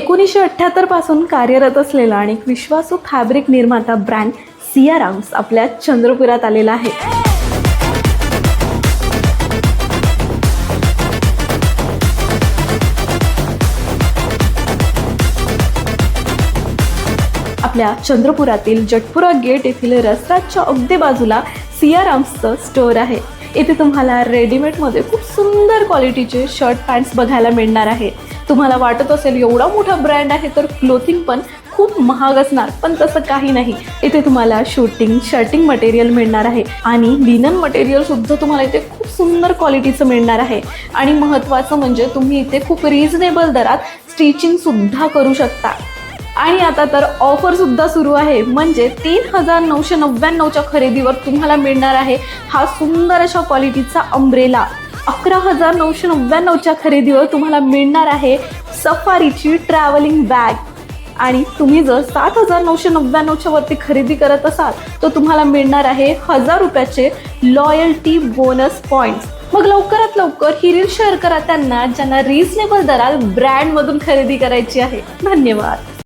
1978 पासून कार्यरत असलेला आणि विश्वासू फॅब्रिक निर्माता ब्रँड सियाराम्स आपल्या चंद्रपुरात आलेला आहे. आपल्या चंद्रपुरातील जटपुरा गेट येथील रसराजच्या अगदी बाजूला सियाराम्सचं स्टोअर आहे. इथे तुम्हाला रेडीमेडमध्ये खूप सुंदर क्वालिटीचे शर्ट पॅन्ट्स बघायला मिळणार आहे. तुम्हाला वाटत असेल एवढा मोठा ब्रँड आहे तर क्लोथिंग पण खूप महाग असणार, पण तसं काही नाही. इथे तुम्हाला शूटिंग शर्टिंग मटेरियल मिळणार आहे आणि लिनन मटेरियल सुद्धा तुम्हाला इथे खूप सुंदर क्वालिटीचं मिळणार आहे. आणि महत्त्वाचं म्हणजे तुम्ही इथे खूप रिझनेबल दरात स्टिचिंग सुद्धा करू शकता. आणि आता तर ऑफर सुद्धा सुरू आहे, म्हणजे 3,999च्या खरेदीवर तुम्हाला मिळणार आहे हा सुंदर अशा क्वालिटीचा अंब्रेला. 11,999च्या खरेदीवर तुम्हाला मिळणार आहे सफारीची ट्रॅव्हलिंग बॅग. आणि तुम्ही जर 7,999च्या वरती खरेदी करत असाल तर तुम्हाला मिळणार आहे 1,000 रुपयाचे लॉयल्टी बोनस पॉईंट्स. मग लवकरात लवकर ही रील शेअर करा त्यांना ज्यांना रिझनेबल दरात ब्रँडमधून खरेदी करायची आहे. धन्यवाद.